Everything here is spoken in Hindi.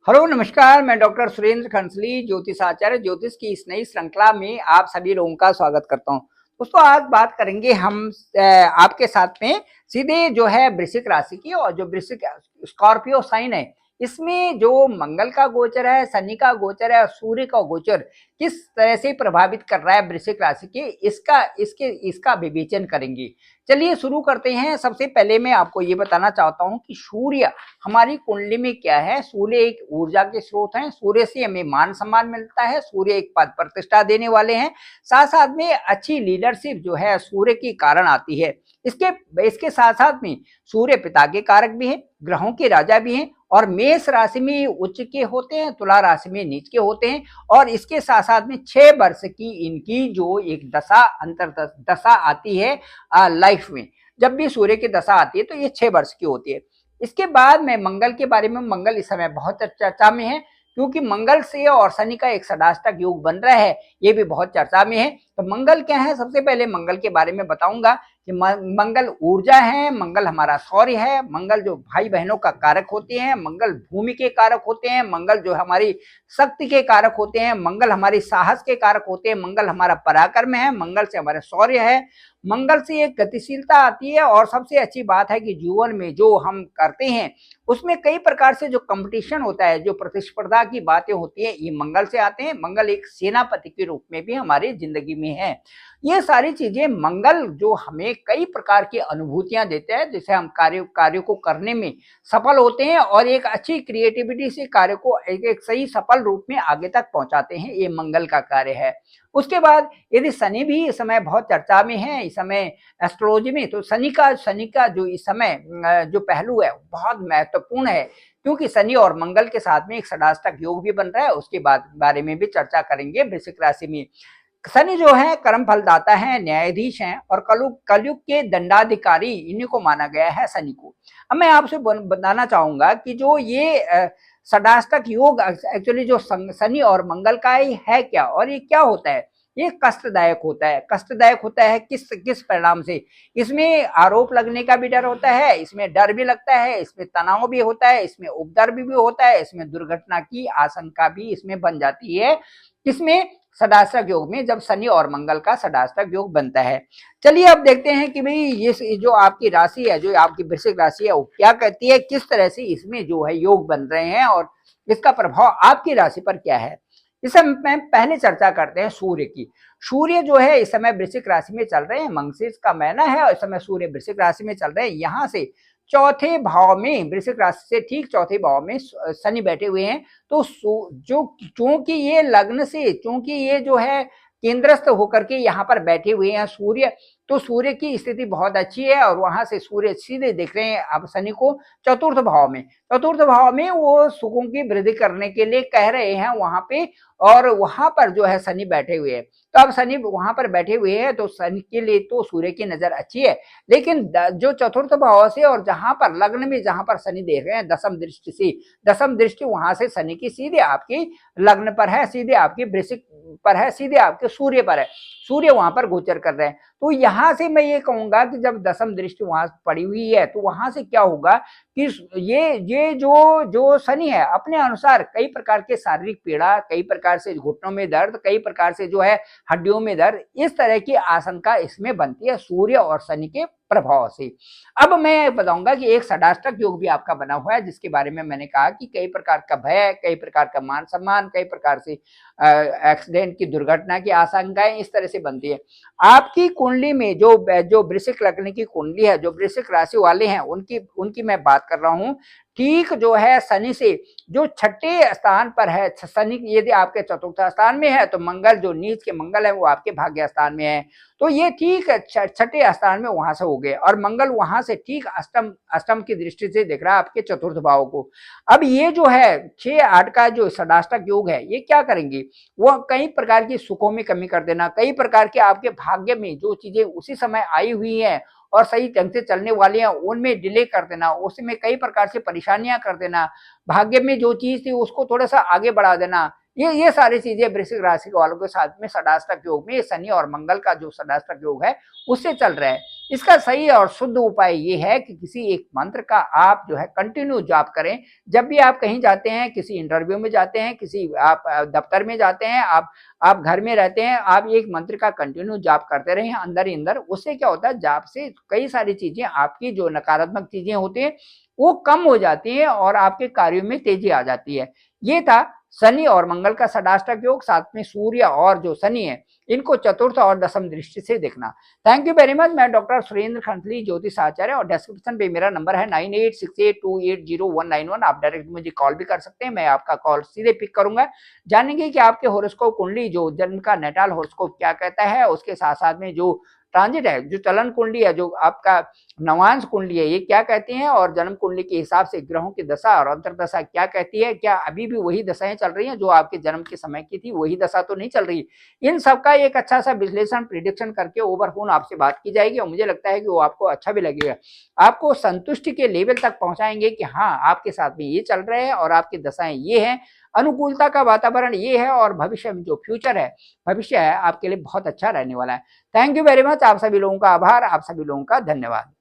हेलो नमस्कार, मैं डॉक्टर सुरेंद्र खंसली ज्योतिष आचार्य ज्योतिष की इस नई श्रृंखला में आप सभी लोगों का स्वागत करता हूं। दोस्तों आज बात करेंगे हम आपके साथ में सीधे जो है वृश्चिक राशि की। और जो वृश्चिक स्कॉर्पियो साइन है, इसमें जो मंगल का गोचर है, शनि का गोचर है और सूर्य का गोचर किस तरह से प्रभावित कर रहा है वृश्चिक राशि के, इसका विवेचन करेंगे। चलिए शुरू करते हैं। सबसे पहले मैं आपको ये बताना चाहता हूं कि सूर्य हमारी कुंडली में क्या है। सूर्य एक ऊर्जा के स्रोत हैं। सूर्य से हमें मान सम्मान मिलता है। सूर्य एक पद प्रतिष्ठा देने वाले हैं। साथ साथ में अच्छी लीडरशिप जो है सूर्य के कारण आती है। इसके इसके साथ साथ में सूर्य पिता के कारक भी हैं, ग्रहों के राजा भी हैं। और मेष राशि में उच्च के होते हैं, तुला राशि में नीच के होते हैं। और इसके साथ साथ में 6 वर्ष की इनकी जो एक दशा अंतर दशा आती है लाइफ में। जब भी सूर्य की दशा आती है तो ये 6 वर्ष की होती है। इसके बाद में मंगल के बारे में, मंगल इस समय बहुत चर्चा में है, क्योंकि मंगल से और शनि का एक षडाष्टक योग बन रहा है, ये भी बहुत चर्चा में है। तो मंगल क्या है, सबसे पहले मंगल के बारे में बताऊंगा कि मंगल ऊर्जा है, मंगल हमारा शौर्य है, मंगल जो भाई बहनों का कारक होते हैं, मंगल भूमि के कारक होते हैं, मंगल जो हमारी शक्ति के कारक होते हैं, मंगल हमारी साहस के कारक होते हैं, मंगल हमारा पराक्रम है, मंगल से हमारा शौर्य है, मंगल से एक गतिशीलता आती है। और सबसे अच्छी बात है कि जीवन में जो हम करते हैं उसमें कई प्रकार से जो कंपटीशन होता है, जो प्रतिस्पर्धा की बातें होती है, ये मंगल से आते हैं। मंगल एक सेनापति के रूप में भी हमारी जिंदगी में है। ये सारी चीजें मंगल जो हमें कई प्रकार की अनुभूतियां देते हैं, जिससे हम कार्य को करने में सफल होते हैं और एक अच्छी क्रिएटिविटी से कार्य को एक सही सफल रूप में आगे तक पहुंचाते हैं। ये मंगल का कार्य है। उसके बाद यदि शनि भी इस समय बहुत चर्चा में है, इस समय एस्ट्रोलॉजी में, तो शनि का जो इस समय जो पहलू है बहुत महत्वपूर्ण है, क्योंकि शनि और मंगल के साथ में एक षडाष्टक योग भी बन रहा है। उसके बारे में भी चर्चा करेंगे। वृश्चिक राशि में शनि जो है कर्म फलदाता है, न्यायाधीश हैं और कलयुग के दंडाधिकारी, इन्हीं को माना गया है शनि को। अब मैं आपसे बताना चाहूंगा कि जो ये षडाष्टक योग एक्चुअली जो शनि और मंगल का ही है क्या, और ये क्या होता है। ये कष्टदायक होता है। कष्टदायक होता है किस किस परिणाम से। इसमें आरोप लगने का भी डर होता है, इसमें डर भी लगता है, इसमें तनाव भी होता है, इसमें उपद्रव भी होता है, इसमें दुर्घटना की आशंका भी इसमें बन जाती है। किसमें, षडाष्टक योग में, जब शनि और मंगल का षडाष्टक योग बनता है। चलिए अब देखते हैं कि भाई ये जो आपकी राशि है, जो आपकी वृश्चिक राशि है, वो क्या कहती है, किस तरह से इसमें जो है योग बन रहे हैं और इसका प्रभाव आपकी राशि पर क्या है। इस समय पहले चर्चा करते हैं सूर्य की। सूर्य जो है इस समय वृश्चिक राशि में चल रहे हैं। मंगशीर्ष का महीना है और इस समय सूर्य वृश्चिक राशि में चल रहे हैं। यहाँ से चौथे भाव में, वृश्चिक राशि से ठीक चौथे भाव में शनि बैठे हुए हैं। तो जो चूंकि ये लग्न से, चूंकि ये जो है केंद्रस्थ होकर के यहाँ पर बैठे हुए हैं सूर्य, तो सूर्य की स्थिति बहुत अच्छी है। और वहां से सूर्य सीधे देख रहे हैं अब शनि को चतुर्थ भाव में। चतुर्थ भाव में वो सुखों की वृद्धि करने के लिए कह रहे हैं वहां पे। और वहां पर जो है शनि बैठे हुए हैं। तो अब शनि वहां पर बैठे हुए हैं तो शनि के लिए तो सूर्य की नजर अच्छी है। लेकिन जो चतुर्थ भाव से और जहां पर लग्न में जहां पर शनि देख रहे हैं दशम दृष्टि से, दशम दृष्टि वहां से शनि की सीधे आपकी लग्न पर है, सीधे आपकी वृश्चिक पर है, सीधे आपके सूर्य पर है। सूर्य वहां पर गोचर कर रहे हैं। तो यहां से मैं ये कहूंगा कि जब दशम दृष्टि वहां पड़ी हुई है तो वहां से क्या होगा कि ये जो जो शनि है अपने अनुसार कई प्रकार के शारीरिक पीड़ा, कई प्रकार से घुटनों में दर्द, कई प्रकार से जो है हड्डियों में दर्द, इस तरह की आशंका इसमें बनती है सूर्य और शनि के प्रभाव से। अब मैं बताऊंगा कि एक षडाष्टक योग भी आपका बना हुआ है, जिसके बारे में मैंने कहा कि कई प्रकार का भय, कई प्रकार का मान सम्मान, कई प्रकार से एक्सीडेंट की, दुर्घटना की आशंकाएं इस तरह से बनती है। आपकी कुंडली में जो जो वृश्चिक लग्न की कुंडली है, जो वृश्चिक राशि वाले हैं, उनकी उनकी मैं बात कर रहा हूं। ठीक जो है शनि से जो छठे स्थान पर है, शनि यदि आपके चतुर्थ स्थान में है तो मंगल जो नीच के मंगल है वो आपके भाग्य स्थान में है। तो ये ठीक छठे स्थान में वहां से हो गए और मंगल वहां से ठीक अष्टम अष्टम की दृष्टि से देख रहा है आपके चतुर्थ भाव को। अब ये जो है 6-8 का जो षडाष्टक योग है, ये क्या करेंगे, वो कई प्रकार की सुखों में कमी कर देना, कई प्रकार के आपके भाग्य में जो चीजें उसी समय आई हुई हैं और सही ढंग से चलने वाली हैं उनमें डिले कर देना, उसमें कई प्रकार से परेशानियां कर देना, भाग्य में जो चीज थी उसको थोड़ा सा आगे बढ़ा देना। ये सारी चीजें वृश्चिक राशि वालों के साथ में षडाष्टक योग में शनि और मंगल का जो षडाष्टक योग है उससे चल रहा है। इसका सही और शुद्ध उपाय ये है कि किसी एक मंत्र का आप जो है कंटिन्यू जाप करें। जब भी आप कहीं जाते हैं, किसी इंटरव्यू में जाते हैं, किसी आप दफ्तर में जाते हैं, आप घर में रहते हैं, आप एक मंत्र का कंटिन्यू जाप करते रहें अंदर ही अंदर। उससे क्या होता है, जाप से कई सारी चीजें, आपकी जो नकारात्मक चीजें होती हैं वो कम हो जाती है और आपके कार्यों में तेजी आ जाती है। ये था शनि और मंगल का षडाष्टक योग, साथ में सूर्य और जो शनि है इनको चतुर्थ और दशम दृष्टि से देखना। Thank you very much. मैं डॉक्टर सुरेंद्र खंसली, ज्योतिष आचार्य, और डिस्क्रिप्शन पे मेरा नंबर है 9868280191। आप डायरेक्ट मुझे कॉल भी कर सकते हैं, मैं आपका कॉल सीधे पिक करूंगा। जानेंगे कि आपके हॉरोस्कोप कुंडली, जो जन्म का नेटाल हॉरोस्कोप क्या कहता है, उसके साथ साथ में जो ट्रांजिट है, जो चलन कुंडली है, जो आपका नवांश कुंडली है, ये क्या कहती है, और जन्म कुंडली के हिसाब से ग्रहों की दशा और अंतर्दशा क्या कहती है, क्या अभी भी वही दशाएं चल रही हैं जो आपके जन्म के समय की थी, वही दशा तो नहीं चल रही। इन सबका एक अच्छा सा विश्लेषण, प्रिडिक्शन करके ओवर फोन आपसे बात की जाएगी, और मुझे लगता है कि वो आपको अच्छा भी लगेगा। आपको संतुष्टि के लेवल तक पहुंचाएंगे कि हाँ, आपके साथ में ये चल रहे हैं और आपकी दशाएं ये हैं, अनुकूलता का वातावरण ये है, और भविष्य में जो फ्यूचर है, भविष्य है, आपके लिए बहुत अच्छा रहने वाला है। Thank you very much. आप सभी लोगों का आभार, आप सभी लोगों का धन्यवाद।